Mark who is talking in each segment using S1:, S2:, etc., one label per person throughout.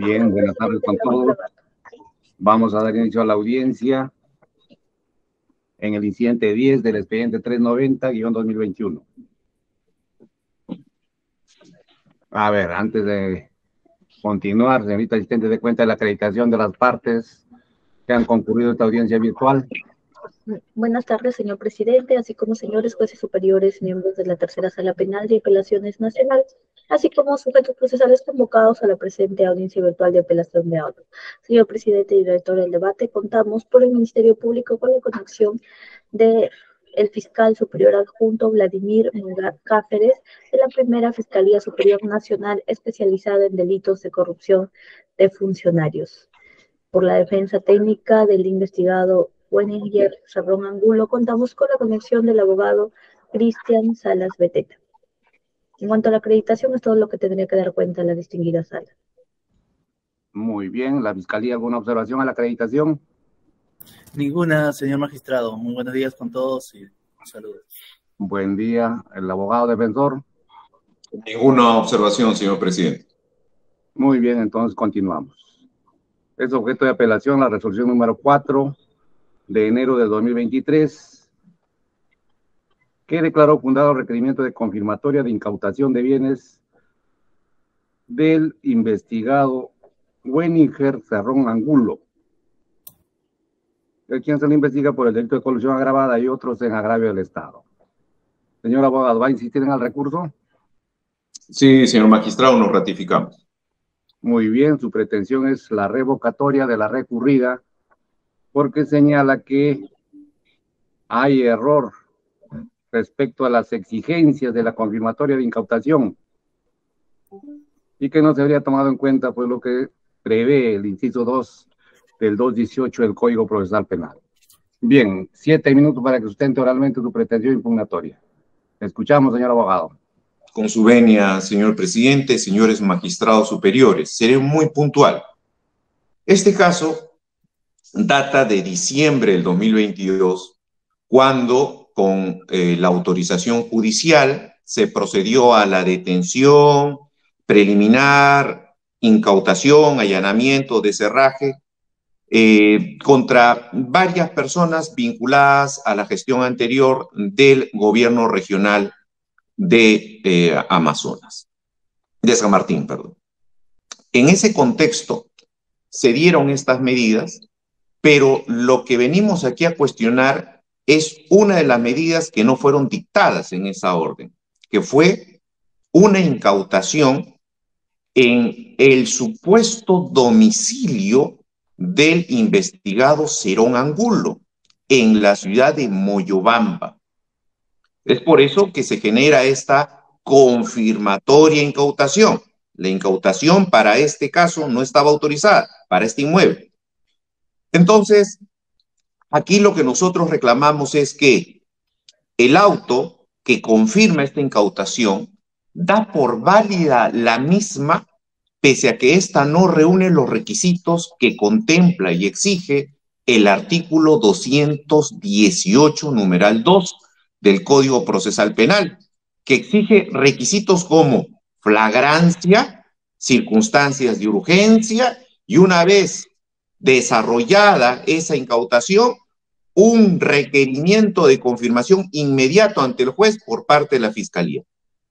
S1: Bien, buenas tardes con todos. Vamos a dar inicio a la audiencia en el incidente 10 del expediente 390-2021. A ver, antes de continuar, señorita asistente, de cuenta de la acreditación de las partes que han concurrido a esta audiencia virtual.
S2: Buenas tardes, señor presidente, así como señores jueces superiores, miembros de la Tercera Sala Penal de Apelaciones Nacional, así como sujetos procesales convocados a la presente audiencia virtual de apelación de autos. Señor presidente y director del debate, contamos por el Ministerio Público con la conexión de el fiscal superior adjunto Vladimir Murat Cáceres de la Primera Fiscalía Superior Nacional especializada en delitos de corrupción de funcionarios. Por la defensa técnica del investigado Wenninger Sabrón Angulo, contamos con la conexión del abogado Cristian Salas Beteta. En cuanto a la acreditación, es todo lo que tendría que dar cuenta la distinguida sala.
S1: Muy bien, ¿la Fiscalía alguna observación a la acreditación?
S3: Ninguna, señor magistrado. Muy buenos días con todos y saludos.
S1: Buen día, el abogado defensor.
S4: Ninguna observación, señor presidente.
S1: Muy bien, entonces continuamos. Es objeto de apelación la resolución número 4 de enero de 2023, que declaró fundado el requerimiento de confirmatoria de incautación de bienes del investigado Wenninger Sabrón Angulo, quien se le investiga por el delito de colusión agravada y otros en agravio del Estado. Señor abogado, ¿va a insistir en el recurso?
S4: Sí, señor magistrado, nos ratificamos.
S1: Muy bien, su pretensión es la revocatoria de la recurrida, porque señala que hay error respecto a las exigencias de la confirmatoria de incautación y que no se habría tomado en cuenta pues lo que prevé el inciso 2 del 218 del Código Procesal Penal. Bien, 7 minutos para que sustente oralmente su pretensión impugnatoria. Escuchamos, señor abogado.
S4: Con su venia, señor presidente, señores magistrados superiores, seré muy puntual. Este caso data de diciembre del 2022, cuando con la autorización judicial se procedió a la detención preliminar, incautación, allanamiento, deserraje contra varias personas vinculadas a la gestión anterior del gobierno regional de Amazonas, de San Martín, perdón. En ese contexto se dieron estas medidas, pero lo que venimos aquí a cuestionar es una de las medidas que no fueron dictadas en esa orden, que fue una incautación en el supuesto domicilio del investigado Serón Angulo, en la ciudad de Moyobamba. Es por eso que se genera esta confirmatoria incautación. La incautación para este caso no estaba autorizada, para este inmueble. Entonces, aquí lo que nosotros reclamamos es que el auto que confirma esta incautación da por válida la misma, pese a que ésta no reúne los requisitos que contempla y exige el artículo 218, numeral 2 del Código Procesal Penal, que exige requisitos como flagrancia, circunstancias de urgencia y, una vez desarrollada esa incautación, un requerimiento de confirmación inmediato ante el juez por parte de la Fiscalía.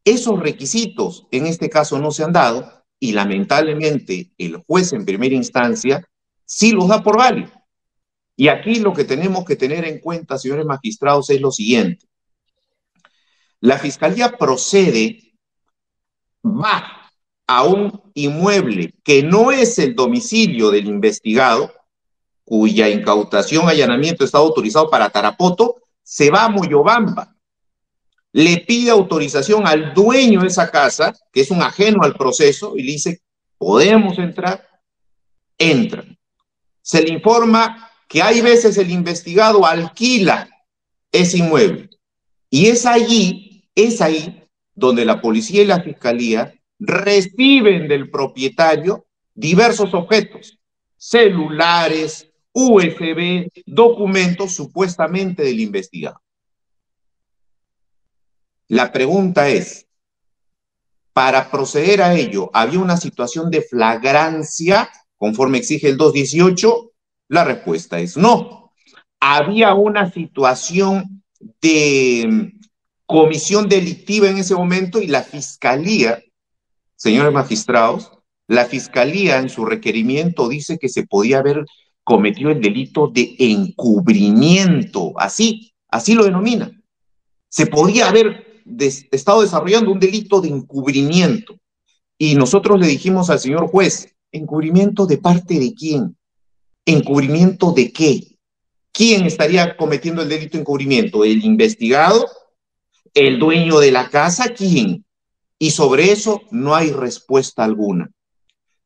S4: Esos requisitos en este caso no se han dado y lamentablemente el juez en primera instancia sí los da por válido. Y aquí lo que tenemos que tener en cuenta, señores magistrados, es lo siguiente. La Fiscalía procede, va a un inmueble que no es el domicilio del investigado, cuya incautación, allanamiento está autorizado para Tarapoto, se va a Moyobamba. Le pide autorización al dueño de esa casa, que es un ajeno al proceso, y le dice, ¿podemos entrar? Entran. Se le informa que hay veces el investigado alquila ese inmueble. Y es ahí donde la policía y la fiscalía reciben del propietario diversos objetos, celulares, USB, documentos supuestamente del investigado. La pregunta es, para proceder a ello, ¿había una situación de flagrancia conforme exige el 218? La respuesta es no. ¿Había una situación de comisión delictiva en ese momento? Y la fiscalía, señores magistrados, la fiscalía en su requerimiento dice que se podía haber cometido el delito de encubrimiento, así lo denomina. Se podía haber estado desarrollando un delito de encubrimiento. Y nosotros le dijimos al señor juez, ¿encubrimiento de parte de quién? ¿Encubrimiento de qué? ¿Quién estaría cometiendo el delito de encubrimiento? ¿El investigado? ¿El dueño de la casa? ¿Quién? Y sobre eso no hay respuesta alguna.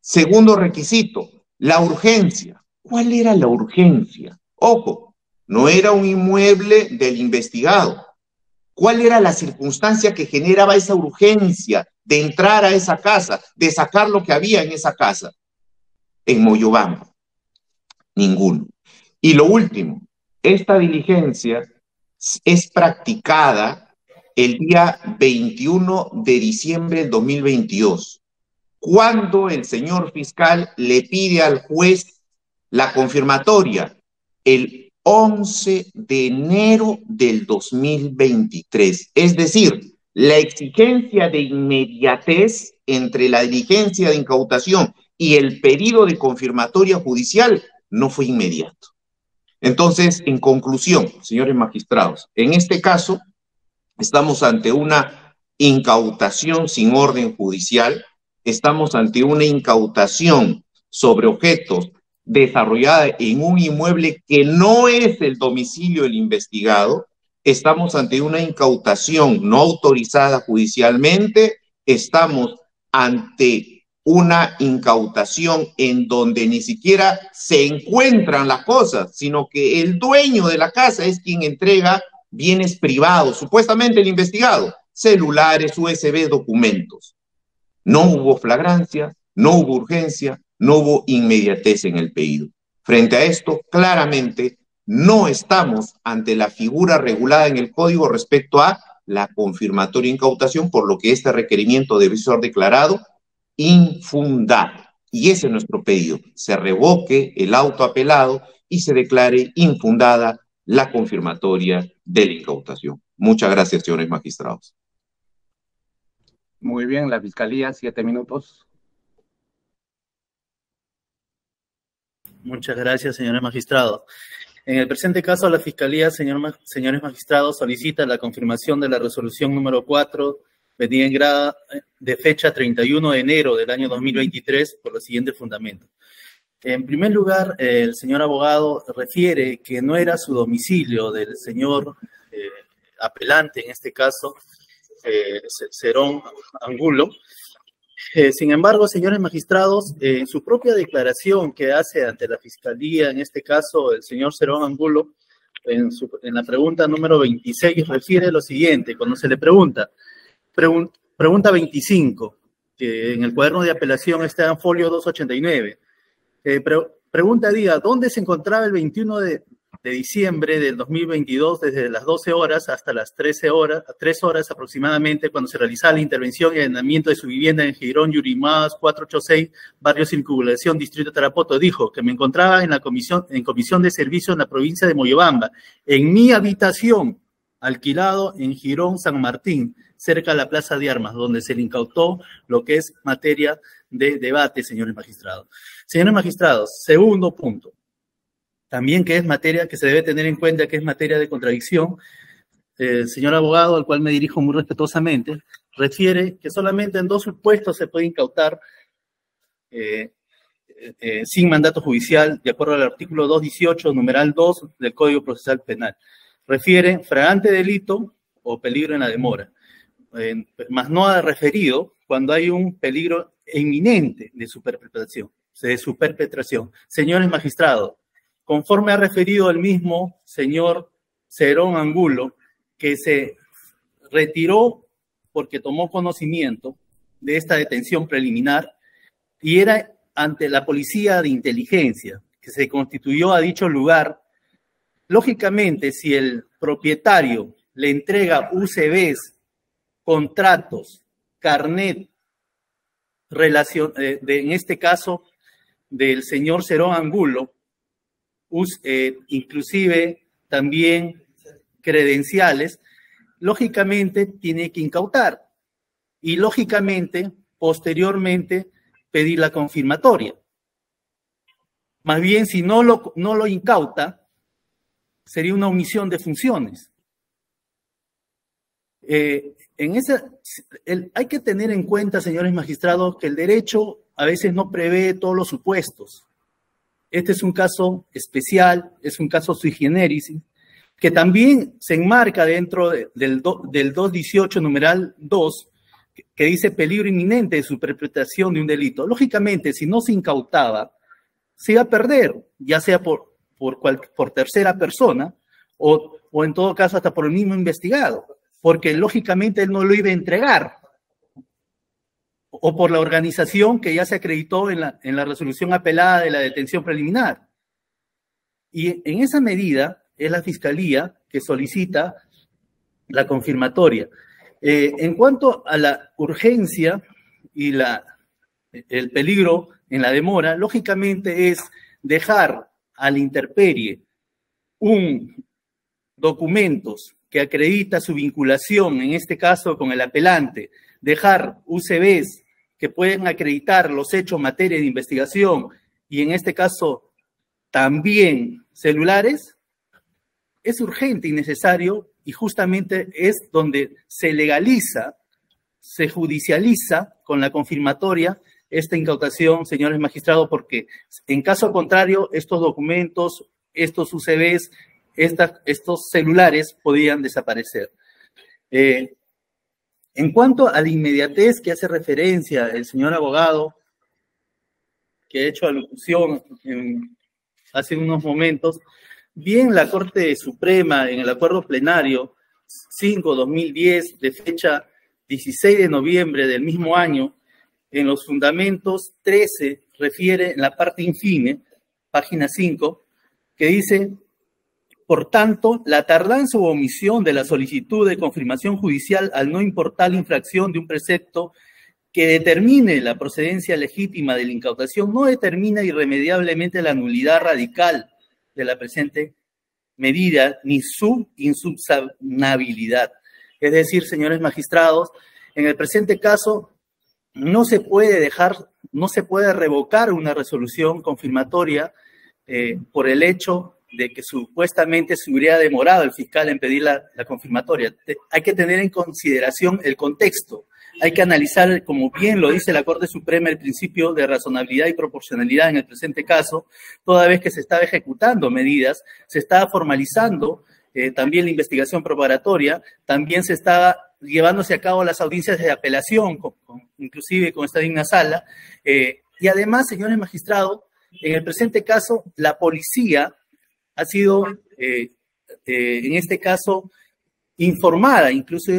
S4: Segundo requisito, la urgencia. ¿Cuál era la urgencia? Ojo, no era un inmueble del investigado. ¿Cuál era la circunstancia que generaba esa urgencia de entrar a esa casa, de sacar lo que había en esa casa? En Moyobamba, ninguno. Y lo último, esta diligencia es practicada el día 21 de diciembre del 2022, cuando el señor fiscal le pide al juez la confirmatoria, el 11 de enero del 2023. Es decir, la exigencia de inmediatez entre la diligencia de incautación y el pedido de confirmatoria judicial no fue inmediato. Entonces, en conclusión, señores magistrados, en este caso estamos ante una incautación sin orden judicial, estamos ante una incautación sobre objetos desarrollada en un inmueble que no es el domicilio del investigado, estamos ante una incautación no autorizada judicialmente, estamos ante una incautación en donde ni siquiera se encuentran las cosas, sino que el dueño de la casa es quien entrega bienes privados, supuestamente el investigado, celulares, USB, documentos. No hubo flagrancia, no hubo urgencia, no hubo inmediatez en el pedido. Frente a esto, claramente no estamos ante la figura regulada en el código respecto a la confirmatoria incautación, por lo que este requerimiento debe ser declarado infundado. Y ese es nuestro pedido, se revoque el auto apelado y se declare infundada la confirmatoria de la incautación. Muchas gracias, señores magistrados.
S1: Muy bien, la Fiscalía, 7 minutos.
S3: Muchas gracias, señores magistrados. En el presente caso, la Fiscalía, señores magistrados, solicita la confirmación de la resolución número 4, venida en grada de fecha 31 de enero del año 2023, por los siguientes fundamentos. En primer lugar, el señor abogado refiere que no era su domicilio del señor apelante, en este caso, Serón Angulo. Sin embargo, señores magistrados, en su propia declaración que hace ante la Fiscalía, en este caso, el señor Serón Angulo, en la pregunta número 26, refiere lo siguiente, cuando se le pregunta 25, que en el cuaderno de apelación está en folio 289, pregunta diga, ¿dónde se encontraba el 21 de diciembre del 2022 desde las 12 horas hasta las 3 horas aproximadamente, cuando se realizaba la intervención y allanamiento de su vivienda en Girón, Yurimaguas, 486, barrio Circunvalación, distrito Tarapoto? Dijo que me encontraba en comisión de servicio en la provincia de Moyobamba, en mi habitación, alquilado en Girón, San Martín, cerca de la Plaza de Armas, donde se le incautó lo que es materia de debate, señores magistrados. Señores magistrados, segundo punto, también que es materia que se debe tener en cuenta, que es materia de contradicción. El señor abogado, al cual me dirijo muy respetuosamente, refiere que solamente en 2 supuestos se puede incautar sin mandato judicial, de acuerdo al artículo 218, numeral 2 del Código Procesal Penal. Refiere fragante delito o peligro en la demora, más no ha referido cuando hay un peligro inminente de su perpetración. Señores magistrados, conforme ha referido el mismo señor Serón Angulo, que se retiró porque tomó conocimiento de esta detención preliminar y era ante la policía de inteligencia que se constituyó a dicho lugar. Lógicamente, si el propietario le entrega UCBs, contratos, carnet en este caso del señor Serón Angulo, inclusive también credenciales, lógicamente tiene que incautar y lógicamente posteriormente pedir la confirmatoria. Más bien, si no lo incauta, sería una omisión de funciones. Hay que tener en cuenta, señores magistrados, que el derecho a veces no prevé todos los supuestos. Este es un caso especial, es un caso sui generis, que también se enmarca dentro del 218 numeral 2, que dice peligro inminente de su perpetración de un delito. Lógicamente, si no se incautaba, se iba a perder, ya sea por tercera persona o en todo caso hasta por el mismo investigado, porque lógicamente él no lo iba a entregar, o por la organización que ya se acreditó en la resolución apelada de la detención preliminar. Y en esa medida es la Fiscalía que solicita la confirmatoria. En cuanto a la urgencia y el peligro en la demora, lógicamente es dejar a la intemperie documentos que acredita su vinculación, en este caso con el apelante, dejar UCBs que pueden acreditar los hechos en materia de investigación y en este caso también celulares, es urgente y necesario, y justamente es donde se legaliza, se judicializa con la confirmatoria esta incautación, señores magistrados, porque en caso contrario, estos documentos, estos UCBs, estos celulares podían desaparecer. En cuanto a la inmediatez que hace referencia el señor abogado, que ha hecho alusión hace unos momentos, bien la Corte Suprema en el acuerdo plenario 5/2010 de fecha 16 de noviembre del mismo año, en los fundamentos 13 refiere en la parte infine, página 5, que dice: por tanto, la tardanza u omisión de la solicitud de confirmación judicial al no importar la infracción de un precepto que determine la procedencia legítima de la incautación no determina irremediablemente la nulidad radical de la presente medida ni su insubsanabilidad. Es decir, señores magistrados, en el presente caso no se puede revocar una resolución confirmatoria por el hecho de que supuestamente se hubiera demorado el fiscal en pedir la confirmatoria. Hay que tener en consideración el contexto. Hay que analizar, como bien lo dice la Corte Suprema, el principio de razonabilidad y proporcionalidad en el presente caso, toda vez que se estaba ejecutando medidas, se estaba formalizando también la investigación preparatoria, también se estaba llevándose a cabo las audiencias de apelación, inclusive con esta digna sala, y además, señores magistrados, en el presente caso, la policía ha sido, en este caso, informada incluso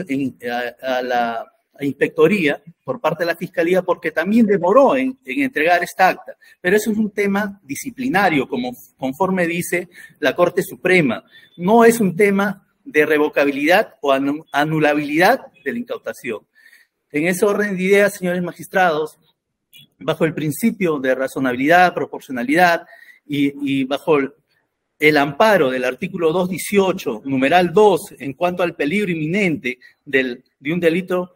S3: a la inspectoría por parte de la Fiscalía, porque también demoró en entregar esta acta. Pero eso es un tema disciplinario, conforme dice la Corte Suprema. No es un tema de revocabilidad o anulabilidad de la incautación. En ese orden de ideas, señores magistrados, bajo el principio de razonabilidad, proporcionalidad y bajo el amparo del artículo 218, numeral 2, en cuanto al peligro inminente de un delito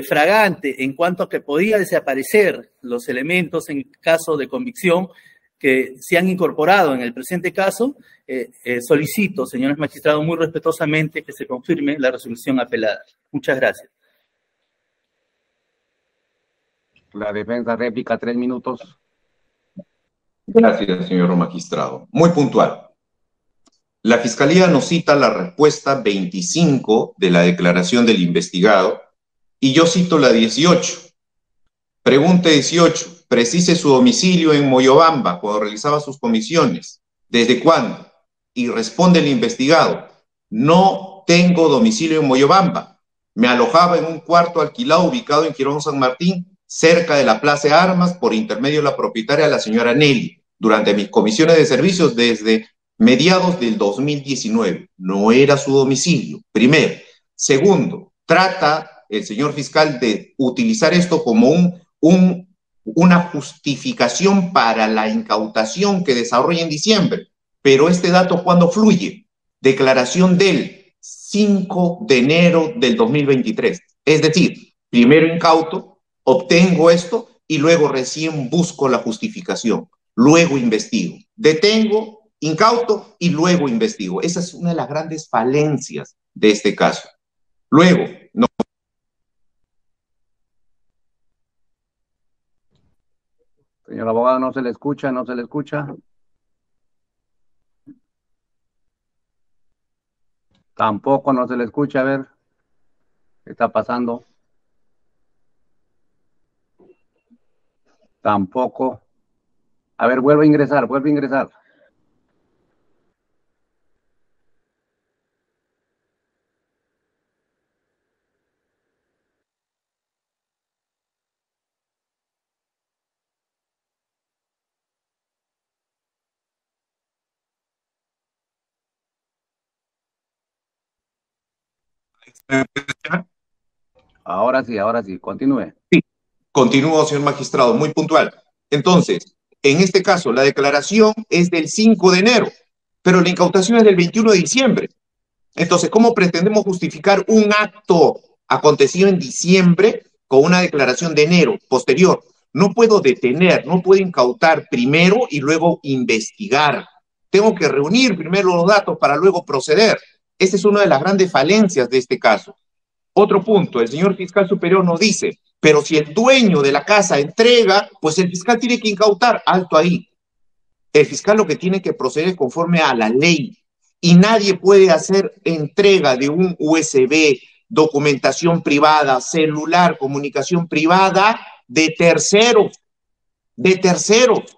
S3: fragante, en cuanto a que podía desaparecer los elementos en caso de convicción que se han incorporado en el presente caso, solicito, señores magistrados, muy respetuosamente que se confirme la resolución apelada. Muchas gracias.
S1: La defensa, réplica, 3 minutos.
S4: Gracias, señor magistrado. Muy puntual. La Fiscalía nos cita la respuesta 25 de la declaración del investigado y yo cito la 18. Pregunta 18. Precise su domicilio en Moyobamba cuando realizaba sus comisiones. ¿Desde cuándo? Y responde el investigado: no tengo domicilio en Moyobamba. Me alojaba en un cuarto alquilado ubicado en Girón San Martín, cerca de la Plaza de Armas, por intermedio de la propietaria, la señora Nelly, durante mis comisiones de servicios desde mediados del 2019. No era su domicilio, primero. Segundo, trata el señor fiscal de utilizar esto como una justificación para la incautación que desarrolla en diciembre. Pero este dato, ¿cuándo fluye? Declaración del 5 de enero del 2023. Es decir, primero incauto, obtengo esto y luego recién busco la justificación. Luego investigo. Detengo, incauto y luego investigo. Esa es una de las grandes falencias de este caso. Luego, no.
S1: Señor abogado, no se le escucha, no se le escucha. Tampoco no se le escucha, a ver, ¿qué está pasando? Tampoco. A ver, vuelve a ingresar, vuelve a ingresar. Ahora sí, continúe.
S4: Sí, continúo, señor magistrado, muy puntual. Entonces, en este caso, la declaración es del 5 de enero, pero la incautación es del 21 de diciembre. Entonces, ¿cómo pretendemos justificar un acto acontecido en diciembre con una declaración de enero posterior? No puedo detener, no puedo incautar primero y luego investigar. Tengo que reunir primero los datos para luego proceder. Esa es una de las grandes falencias de este caso. Otro punto, el señor fiscal superior nos dice, pero si el dueño de la casa entrega, pues el fiscal tiene que incautar. Alto ahí. El fiscal lo que tiene que proceder es conforme a la ley. Y nadie puede hacer entrega de un USB, documentación privada, celular, comunicación privada de terceros. De terceros.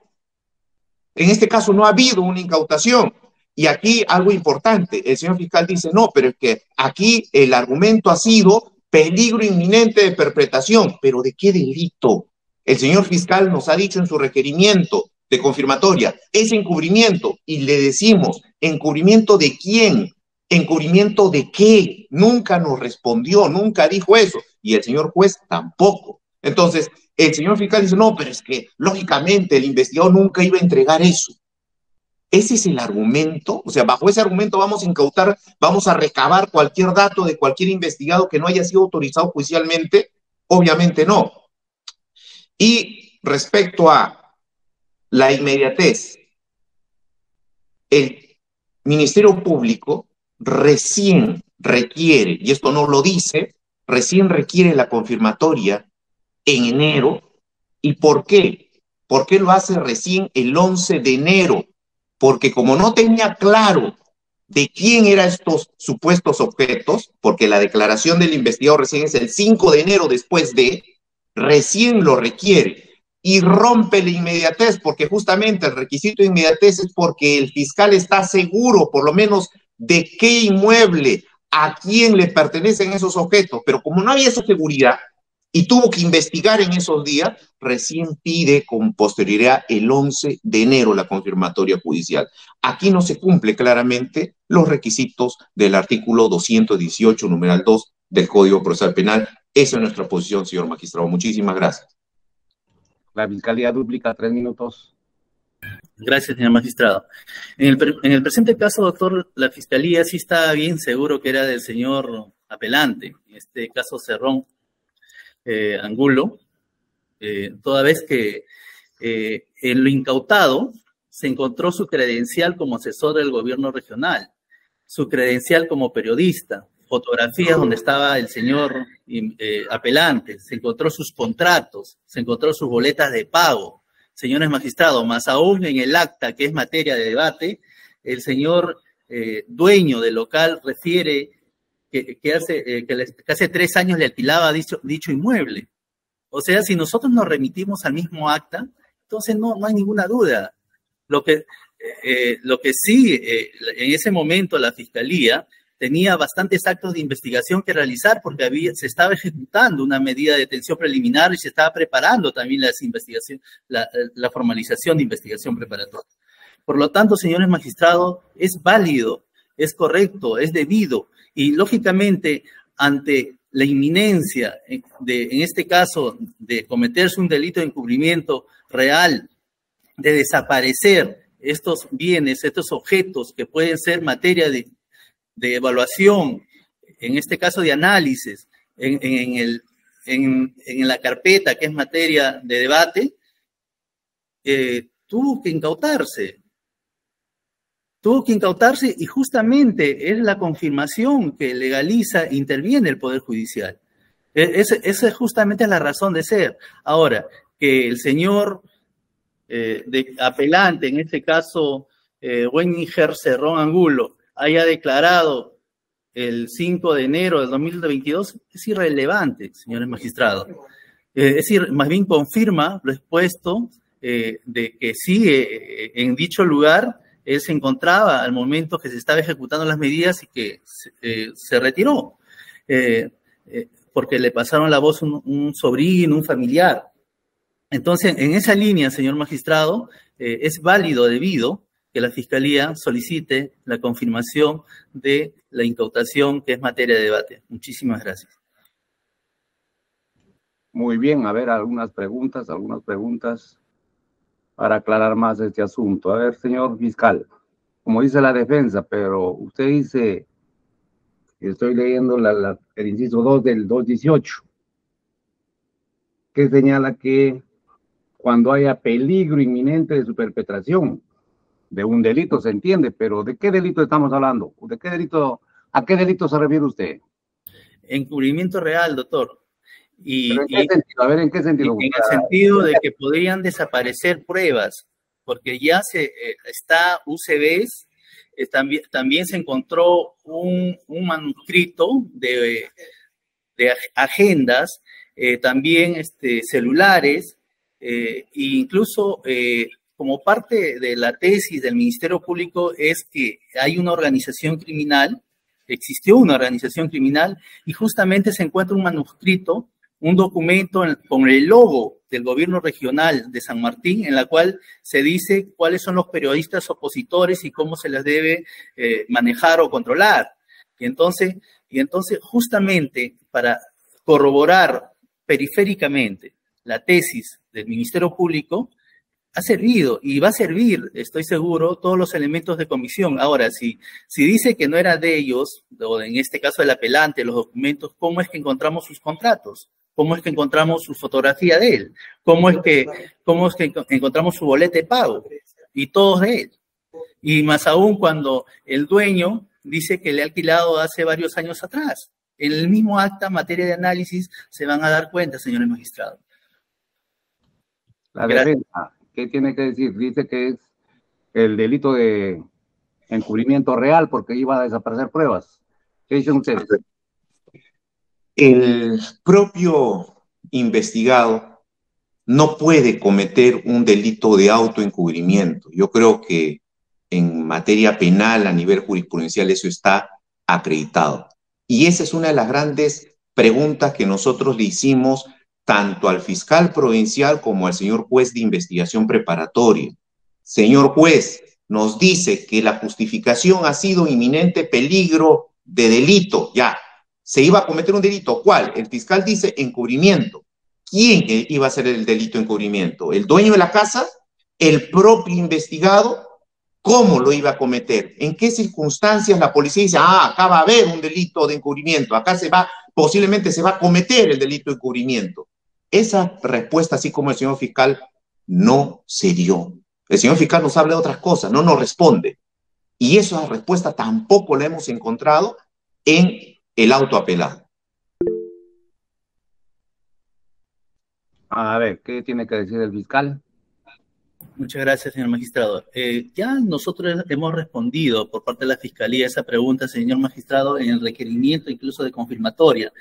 S4: En este caso no ha habido una incautación. Y aquí algo importante, el señor fiscal dice, no, pero es que aquí el argumento ha sido peligro inminente de perpetración. ¿Pero de qué delito? El señor fiscal nos ha dicho en su requerimiento de confirmatoria, es encubrimiento, y le decimos, ¿encubrimiento de quién? ¿Encubrimiento de qué? Nunca nos respondió, nunca dijo eso, y el señor juez tampoco. Entonces, el señor fiscal dice, no, pero es que lógicamente el investigador nunca iba a entregar eso. Ese es el argumento, o sea, bajo ese argumento vamos a incautar, vamos a recabar cualquier dato de cualquier investigado que no haya sido autorizado judicialmente, obviamente no. Y respecto a la inmediatez, el Ministerio Público recién requiere, y esto no lo dice, recién requiere la confirmatoria en enero. ¿Y por qué? ¿Por qué lo hace recién el 11 de enero? Porque como no tenía claro de quién eran estos supuestos objetos, porque la declaración del investigador recién es el 5 de enero después de, recién lo requiere. Y rompe la inmediatez, porque justamente el requisito de inmediatez es porque el fiscal está seguro, por lo menos, de qué inmueble, a quién le pertenecen esos objetos. Pero como no había esa seguridad y tuvo que investigar en esos días, recién pide con posterioridad el 11 de enero la confirmatoria judicial. Aquí no se cumple claramente los requisitos del artículo 218, numeral 2 del Código Procesal Penal. Esa es nuestra posición, señor magistrado. Muchísimas gracias.
S1: La Fiscalía Dúplica, 3 minutos.
S3: Gracias, señor magistrado. En el presente caso, doctor, la Fiscalía sí está bien seguro que era del señor apelante, en este caso Cerrón Angulo, toda vez que en lo incautado se encontró su credencial como asesor del gobierno regional, su credencial como periodista, fotografías donde estaba el señor apelante, se encontró sus contratos, se encontró sus boletas de pago. Señores magistrados, más aún en el acta que es materia de debate, el señor dueño del local refiere que hace 3 años le alquilaba dicho inmueble. O sea, si nosotros nos remitimos al mismo acta, entonces no hay ninguna duda. Lo que sí, en ese momento la Fiscalía tenía bastantes actos de investigación que realizar porque se estaba ejecutando una medida de detención preliminar y se estaba preparando también la formalización de investigación preparatoria. Por lo tanto, señores magistrados, es válido, es correcto, es debido y lógicamente ante la inminencia, en este caso, de cometerse un delito de encubrimiento real, de desaparecer estos bienes, estos objetos que pueden ser materia de evaluación, en este caso de análisis, en la carpeta que es materia de debate, tuvo que incautarse. Tuvo que incautarse y justamente es la confirmación que legaliza, interviene el Poder Judicial. Esa justamente es la razón de ser. Ahora, que el señor apelante, en este caso, Weninger Cerrón Angulo, haya declarado el 5 de enero del 2022, es irrelevante, señores magistrados. Es decir, más bien confirma lo expuesto de que sí, en dicho lugar, él se encontraba al momento que se estaba ejecutando las medidas y que se retiró, porque le pasaron la voz un sobrino, un familiar. Entonces, en esa línea, señor magistrado, es válido, debido que la Fiscalía solicite la confirmación de la incautación que es materia de debate. Muchísimas gracias.
S1: Muy bien, a ver, algunas preguntas para aclarar más este asunto. A ver, señor fiscal, como dice la defensa, pero usted dice, estoy leyendo el inciso 2 del 218, que señala que cuando haya peligro inminente de su perpetración de un delito, se entiende, pero ¿de qué delito estamos hablando? ¿De qué delito, a qué delito se refiere usted?
S3: Encubrimiento real, doctor.
S1: ¿Pero en qué sentido? A ver, ¿en qué sentido?
S3: En el sentido de que podrían desaparecer pruebas, porque ya está UCBs, también se encontró un manuscrito de agendas, también celulares, e incluso como parte de la tesis del Ministerio Público es que hay una organización criminal, existió una organización criminal, y justamente se encuentra un manuscrito, un documento con el logo del gobierno regional de San Martín, en la cual se dice cuáles son los periodistas opositores y cómo se les debe manejar o controlar. Y entonces, justamente para corroborar periféricamente la tesis del Ministerio Público, ha servido y va a servir, estoy seguro, todos los elementos de comisión. Ahora, si dice que no era de ellos, o en este caso del apelante, los documentos, ¿cómo es que encontramos sus contratos? ¿Cómo es que encontramos su fotografía de él? ¿Cómo es que encontramos su boleta de pago? Y todos de él. Y más aún cuando el dueño dice que le ha alquilado hace varios años atrás. En el mismo acta, materia de análisis, se van a dar cuenta, señores magistrados.
S1: La defensa, ¿qué tiene que decir? Dice que es el delito de encubrimiento real porque iba a desaparecer pruebas. ¿Qué dicen ustedes?
S4: El propio investigado no puede cometer un delito de autoencubrimiento. Yo creo que en materia penal a nivel jurisprudencial eso está acreditado. Y esa es una de las grandes preguntas que nosotros le hicimos tanto al fiscal provincial como al señor juez de investigación preparatoria. Señor juez, nos dice que la justificación ha sido inminente peligro de delito. Ya, se iba a cometer un delito. ¿Cuál? El fiscal dice encubrimiento. ¿Quién iba a hacer el delito de encubrimiento? ¿El dueño de la casa? ¿El propio investigado? ¿Cómo lo iba a cometer? ¿En qué circunstancias la policía dice, acá va a haber un delito de encubrimiento, acá posiblemente se va a cometer el delito de encubrimiento? Esa respuesta, así como el señor fiscal, no se dio. El señor fiscal nos habla de otras cosas, no nos responde. Y esa respuesta tampoco la hemos encontrado en el auto apelado.
S1: A ver, ¿qué tiene que decir el fiscal?
S3: Muchas gracias, señor magistrado. Ya nosotros hemos respondido por parte de la Fiscalía a esa pregunta, señor magistrado, en el requerimiento incluso de confirmatoria,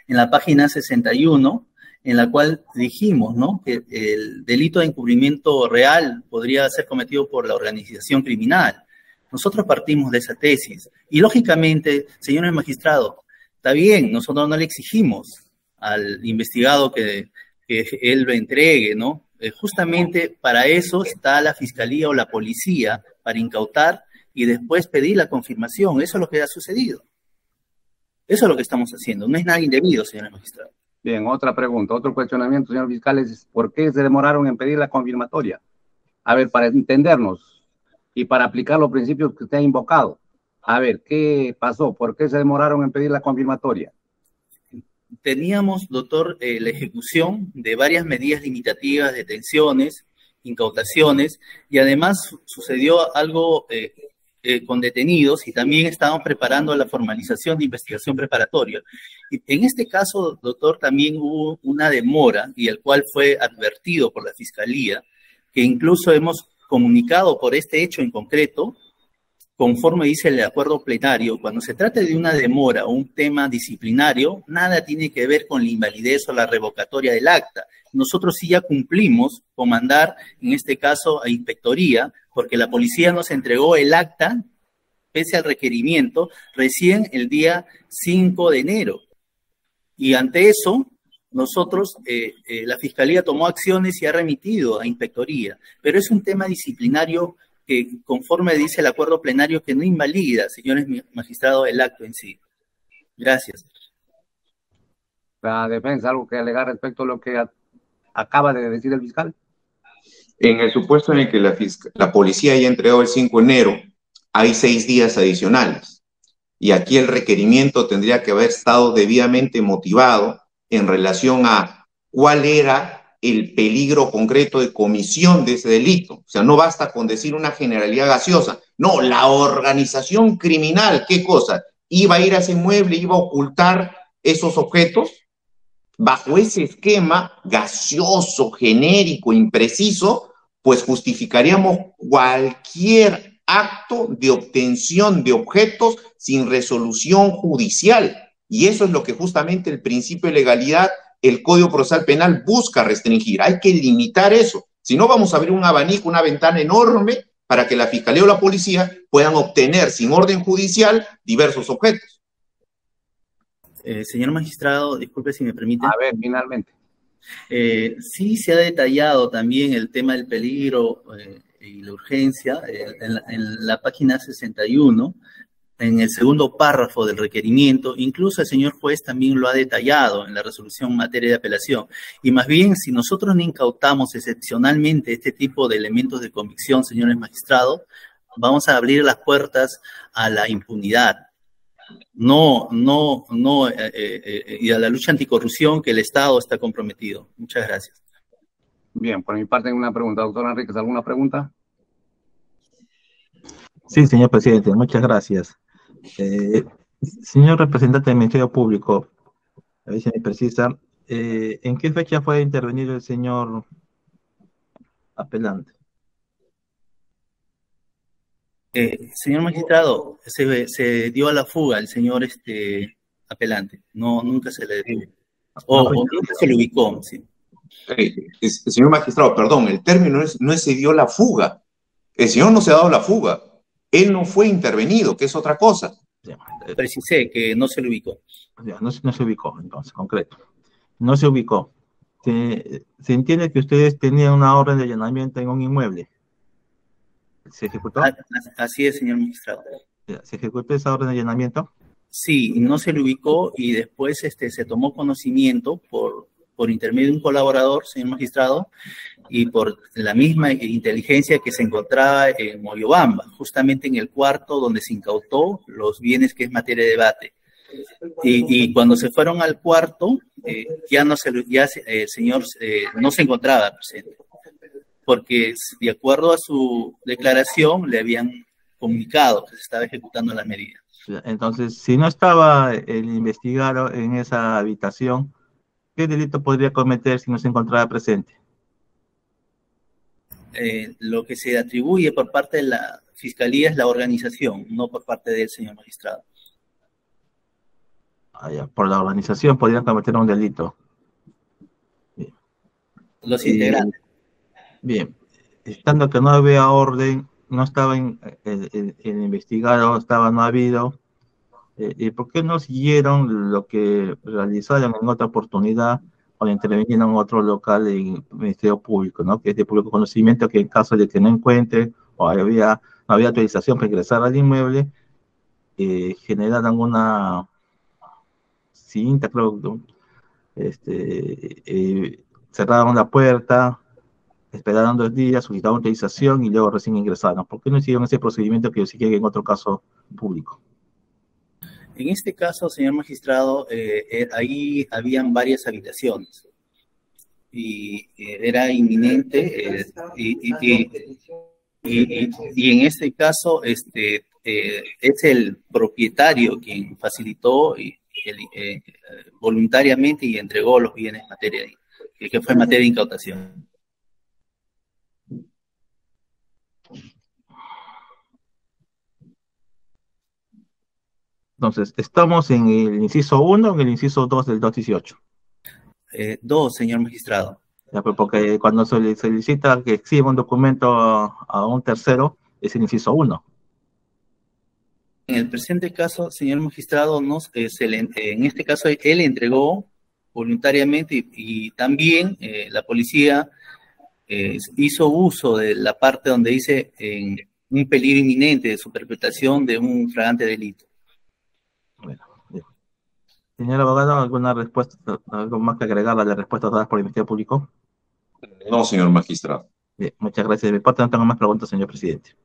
S3: en la página 61, en la cual dijimos, ¿no?, que el delito de encubrimiento real podría ser cometido por la organización criminal. Nosotros partimos de esa tesis. Y lógicamente, señor magistrado, está bien, nosotros no le exigimos al investigado que él lo entregue, ¿no? Justamente para eso está la Fiscalía o la Policía, para incautar y después pedir la confirmación. Eso es lo que ha sucedido. Eso es lo que estamos haciendo. No es nada indebido, señores magistrados.
S1: Bien, otra pregunta, otro cuestionamiento, señor fiscal, es ¿por qué se demoraron en pedir la confirmatoria? A ver, para entendernos y para aplicar los principios que usted ha invocado. A ver, ¿qué pasó? ¿Por qué se demoraron en pedir la confirmatoria?
S3: Teníamos, doctor, la ejecución de varias medidas limitativas, detenciones, incautaciones, y además sucedió algo con detenidos y también estábamos preparando la formalización de investigación preparatoria. Y en este caso, doctor, también hubo una demora y el cual fue advertido por la Fiscalía, que incluso hemos comunicado por este hecho en concreto, conforme dice el acuerdo plenario, cuando se trata de una demora o un tema disciplinario, nada tiene que ver con la invalidez o la revocatoria del acta. Nosotros sí ya cumplimos con mandar, en este caso, a inspectoría, porque la policía nos entregó el acta, pese al requerimiento, recién el día 5 de enero. Y ante eso, nosotros, la Fiscalía tomó acciones y ha remitido a inspectoría, pero es un tema disciplinario que, conforme dice el acuerdo plenario, que no invalida, señores magistrados, el acto en sí. Gracias.
S1: La defensa, algo que alegar respecto a lo que acaba de decir el fiscal.
S4: En el supuesto en el que la policía haya entregado el 5 de enero, hay 6 días adicionales. Y aquí el requerimiento tendría que haber estado debidamente motivado en relación a cuál era el peligro concreto de comisión de ese delito. O sea, no basta con decir una generalidad gaseosa. No, la organización criminal, ¿qué cosa? ¿Iba a ir a ese inmueble, iba a ocultar esos objetos? Bajo ese esquema gaseoso, genérico, impreciso, pues justificaríamos cualquier acto de obtención de objetos sin resolución judicial. Y eso es lo que justamente el principio de legalidad, el Código Procesal Penal busca restringir. Hay que limitar eso. Si no, vamos a abrir un abanico, una ventana enorme para que la Fiscalía o la Policía puedan obtener sin orden judicial diversos objetos.
S3: Señor magistrado, disculpe si me permite.
S1: A ver, finalmente.
S3: Sí se ha detallado también el tema del peligro y la urgencia en la página 61, en el segundo párrafo del requerimiento. Incluso el señor juez también lo ha detallado en la resolución en materia de apelación. Y más bien, si nosotros no incautamos excepcionalmente este tipo de elementos de convicción, señores magistrados, vamos a abrir las puertas a la impunidad. Y a la lucha anticorrupción que el Estado está comprometido. Muchas gracias.
S1: Bien, por mi parte hay una pregunta. Doctor Enríquez, ¿alguna pregunta?
S5: Sí, señor presidente, muchas gracias. Señor representante del Ministerio Público, a ver si me precisa, ¿en qué fecha fue intervenido el señor apelante?
S3: Señor magistrado, se dio a la fuga el señor apelante. No, nunca se le detuvo. O nunca se le ubicó, sí.
S4: Señor magistrado, perdón, el término no es se dio la fuga. El señor no se ha dado la fuga. Él no fue intervenido, que es otra cosa.
S3: Precisé que no se le ubicó.
S5: No se ubicó, entonces, concreto. No se ubicó. Se entiende que ustedes tenían una orden de allanamiento en un inmueble. ¿Se ejecutó?
S3: Así es, señor magistrado.
S5: ¿Se ejecutó esa orden de allanamiento?
S3: Sí, no se le ubicó y después se tomó conocimiento por intermedio de un colaborador, señor magistrado, y por la misma inteligencia que se encontraba en Moyobamba, justamente en el cuarto donde se incautó los bienes que es materia de debate. Y cuando se fueron al cuarto, el señor no se encontraba presente, porque de acuerdo a su declaración le habían comunicado que se estaba ejecutando las medidas.
S5: Entonces, si no estaba el investigado en esa habitación, ¿qué delito podría cometer si no se encontraba presente?
S3: Lo que se atribuye por parte de la Fiscalía es la organización, no por parte del señor magistrado.
S5: Por la organización podrían cometer un delito.
S3: Bien. Los integrantes.
S5: Bien, estando que no había orden, no estaba el investigado, no habido, ¿y por qué no siguieron lo que realizaron en otra oportunidad cuando intervinieron en otro local en el Ministerio Público, ¿no? Que es de público conocimiento, que en caso de que no encuentre o no había autorización para ingresar al inmueble, generaran cinta, creo, cerraron la puerta, esperaron 2 días, solicitaron autorización y luego recién ingresaron. ¿Por qué no hicieron ese procedimiento que sigue en otro caso público?
S3: En este caso, señor magistrado, ahí habían varias habitaciones y era inminente y en este caso es el propietario quien facilitó voluntariamente y entregó los bienes que fue materia de incautación.
S5: Entonces, ¿estamos en el inciso 1 o en el inciso 2 del 218?
S3: 2, señor magistrado.
S5: Ya, pues, porque cuando se le solicita que exhiba un documento a un tercero, es el inciso 1.
S3: En el presente caso, señor magistrado, en este caso él entregó voluntariamente y también la policía hizo uso de la parte donde dice en un peligro inminente de su perpetración de un flagrante delito.
S5: Bueno, bien. Señor abogado, ¿alguna respuesta, algo más que agregar a las respuestas dadas por el Ministerio Público?
S4: No, señor magistrado.
S5: Bien, muchas gracias. De mi parte no tengo más preguntas, señor presidente.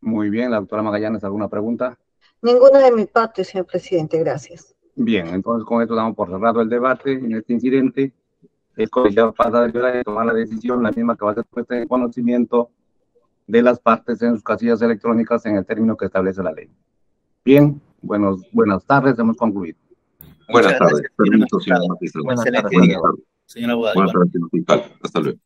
S1: Muy bien, la doctora Magallanes, ¿alguna pregunta?
S6: Ninguna de mi parte, señor presidente, gracias.
S1: Bien, entonces con esto damos por cerrado el debate en este incidente. El colegiado pasa de tomar la decisión, la misma que va a ser puesta en conocimiento de las partes en sus casillas electrónicas en el término que establece la ley. Bien, buenas tardes, hemos concluido.
S4: Buenas tardes. Permiso, señor magistrado.
S5: Buenas tardes.
S3: Señor abogado.
S4: Buenas tardes, señor fiscal. Hasta luego.